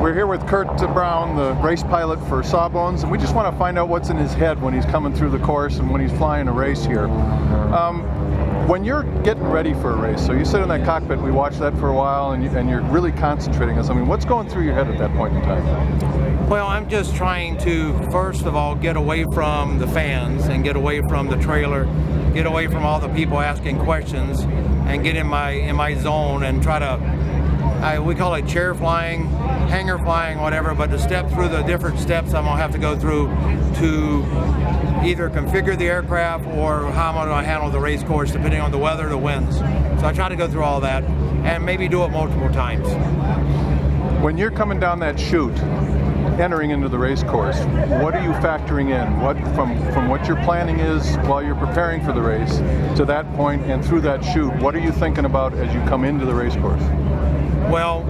We're here with Curt Brown, the race pilot for Sawbones, and we just want to find out what's in his head when he's coming through the course and when he's flying a race here. When you're getting ready for a race, so you sit in that cockpit, we watch that for a while, and you're really concentrating on something. What's going through your head at that point in time? Well, I'm just trying to, first of all, get away from the fans and get away from the trailer, get away from all the people asking questions, and get in my zone and try to, we call it chair flying, hanger flying, whatever, but to step through the different steps I'm going to have to go through to either configure the aircraft or how I'm going to handle the race course, depending on the weather, the winds. So I try to go through all that and maybe do it multiple times. When you're coming down that chute, entering into the race course, what are you factoring in? What from what your planning is while you're preparing for the race to that point and through that chute, what are you thinking about as you come into the race course? Well,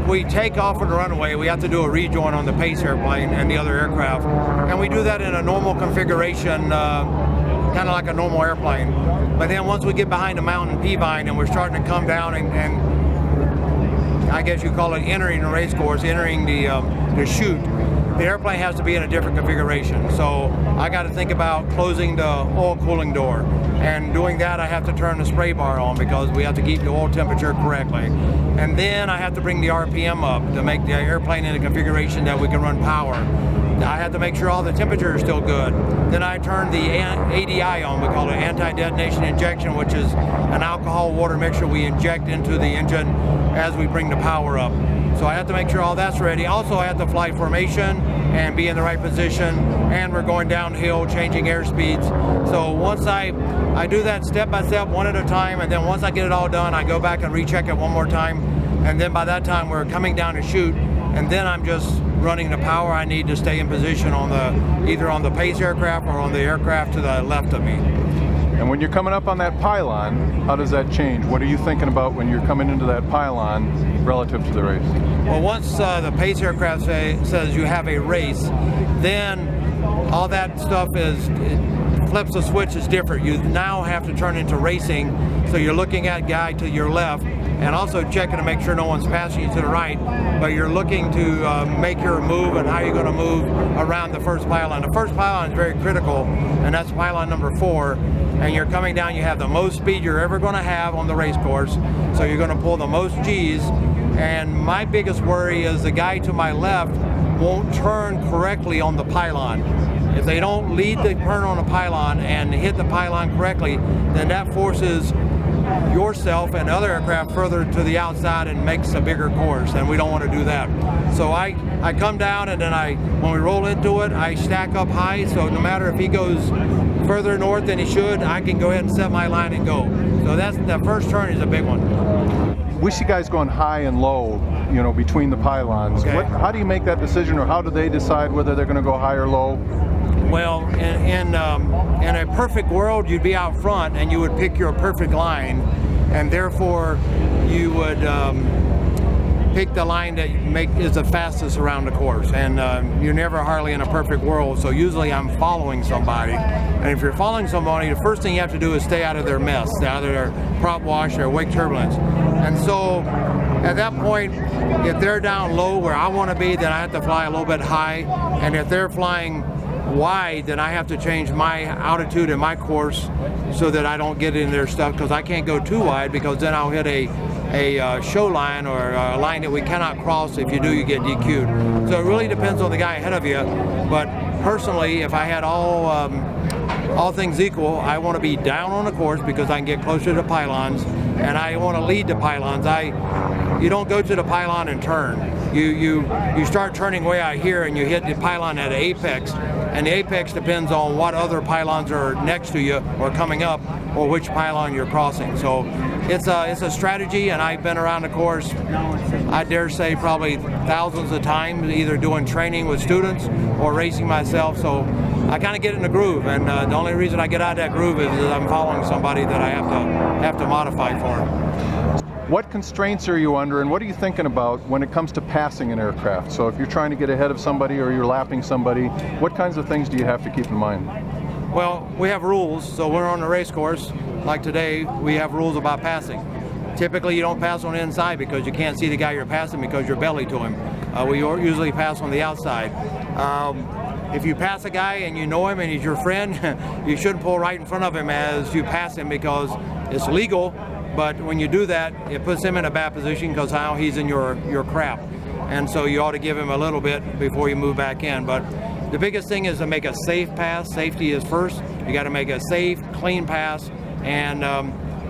we take off on the runway, we have to do a rejoin on the pace airplane and the other aircraft, and we do that in a normal configuration, kind of like a normal airplane. But then once we get behind the mountain P-vine and we're starting to come down and I guess you call it entering the race course, entering the chute, the airplane has to be in a different configuration. So I got to think about closing the oil cooling door. And doing that, I have to turn the spray bar on because we have to keep the oil temperature correctly. And then I have to bring the RPM up to make the airplane in a configuration that we can run power. I have to make sure all the temperature is still good. Then I turn the ADI on, we call it anti-detonation injection, which is an alcohol water mixture we inject into the engine as we bring the power up. So I have to make sure all that's ready. Also, I have to fly formation and be in the right position, and we're going downhill, changing airspeeds. So once I do that step by step, one at a time, and then once I get it all done, I go back and recheck it one more time, and then by that time we're coming down to chute, and then I'm just running the power I need to stay in position on either on the pace aircraft or on the aircraft to the left of me. And when you're coming up on that pylon, how does that change? What are you thinking about when you're coming into that pylon relative to the race? Well, once the pace aircraft says you have a race, then all that stuff flips the switch is different. You now have to turn into racing, so you're looking at guy to your left and also checking to make sure no one's passing you to the right, but you're looking to make your move and how you're going to move around the first pylon. The first pylon is very critical, and that's pylon number 4, and you're coming down, you have the most speed you're ever going to have on the race course, so you're going to pull the most G's, and my biggest worry is the guy to my left won't turn correctly on the pylon. If they don't lead the turn on the pylon and hit the pylon correctly, then that forces yourself and other aircraft further to the outside and makes a bigger course, and we don't want to do that. So I come down, and then when we roll into it, I stack up high, so no matter if he goes further north than he should, I can go ahead and set my line and go. So that first turn is a big one. We see guys going high and low, between the pylons. Okay. How do you make that decision, or how do they decide whether they're going to go high or low? Well, in a perfect world, you'd be out front and you would pick your perfect line, and therefore you would pick the line that is the fastest around the course. And you're never hardly in a perfect world, so usually I'm following somebody. And if you're following somebody, the first thing you have to do is stay out of their mess, out of their prop wash or wake turbulence. And so at that point, if they're down low where I want to be, then I have to fly a little bit high. And if they're flying wide, then I have to change my altitude and my course so that I don't get in their stuff, because I can't go too wide, because then I'll hit a show line or a line that we cannot cross. If you do, you get DQ'd. So it really depends on the guy ahead of you. But personally, if I had all things equal, I want to be down on the course because I can get closer to pylons, and I want to lead the pylons. You don't go to the pylon and turn. You start turning way out here and you hit the pylon at the apex, and the apex depends on what other pylons are next to you or coming up, or which pylon you're crossing. So it's a strategy, and I've been around the course, I dare say, probably thousands of times, either doing training with students or racing myself. So I kind of get in the groove, and the only reason I get out of that groove is I'm following somebody that I have to modify for. What constraints are you under, and what are you thinking about when it comes to passing an aircraft? So if you're trying to get ahead of somebody or you're lapping somebody, what kinds of things do you have to keep in mind? Well, we have rules. So we're on the race course, like today, we have rules about passing. typically you don't pass on the inside because you can't see the guy you're passing because you're belly to him. We usually pass on the outside. If you pass a guy and you know him and he's your friend, you shouldn't pull right in front of him as you pass him because it's legal. But when you do that, it puts him in a bad position because now he's in your crap. And so you ought to give him a little bit before you move back in. But the biggest thing is to make a safe pass. Safety is first. You got to make a safe, clean pass. And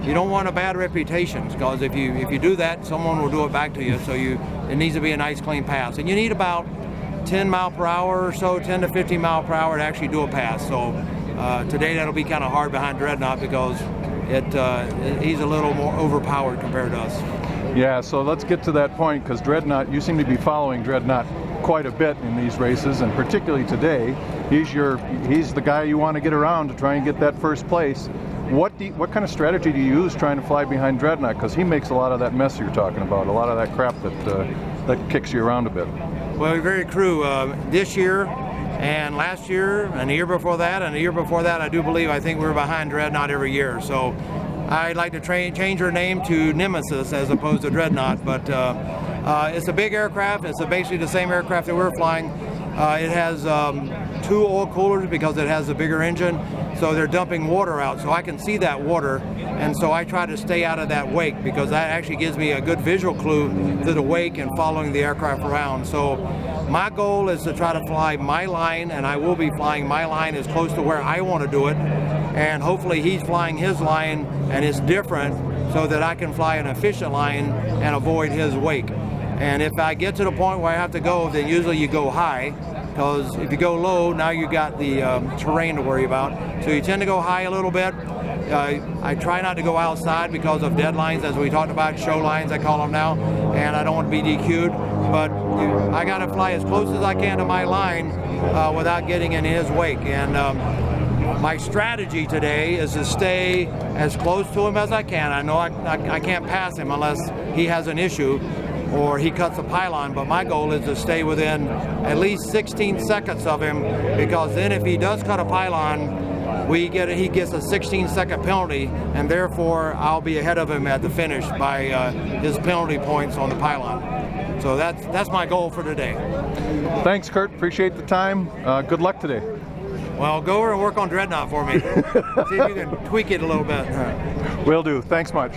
you don't want a bad reputation because if you do that, someone will do it back to you. So it needs to be a nice, clean pass. And you need about 10 mile per hour or so, 10 to 15 mile per hour to actually do a pass. So today that'll be kind of hard behind Dreadnought because he's a little more overpowered compared to us. Yeah, so let's get to that point because Dreadnought, you seem to be following Dreadnought quite a bit in these races, and particularly today, he's the guy you want to get around to try and get that first place. What kind of strategy do you use trying to fly behind Dreadnought? Because he makes a lot of that mess you're talking about, a lot of that crap that kicks you around a bit. Well, we're very true. This year and last year and the year before that and the year before that, I think we were behind Dreadnought every year. So I'd like to change her name to Nemesis as opposed to Dreadnought. But it's a big aircraft. It's basically the same aircraft that we're flying. It has 2 oil coolers because it has a bigger engine. So they're dumping water out. So I can see that water. And so I try to stay out of that wake because that actually gives me a good visual clue to the wake and following the aircraft around. So my goal is to try to fly my line, and I will be flying my line as close to where I want to do it. And hopefully he's flying his line and it's different so that I can fly an efficient line and avoid his wake. And if I get to the point where I have to go, then usually you go high. Because if you go low, now you got the terrain to worry about. So you tend to go high a little bit. I try not to go outside because of deadlines, as we talked about, show lines I call them now, and I don't want to be DQ'd. But I got to fly as close as I can to my line without getting in his wake. And my strategy today is to stay as close to him as I can. I know I can't pass him unless he has an issue or he cuts a pylon, but my goal is to stay within at least 16 seconds of him, because then if he does cut a pylon, he gets a 16-second penalty, and therefore I'll be ahead of him at the finish by his penalty points on the pylon. So that's my goal for today. Thanks, Curt. Appreciate the time. Good luck today. Well, go over and work on Dreadnought for me. See if you can tweak it a little bit. Will do. Thanks much.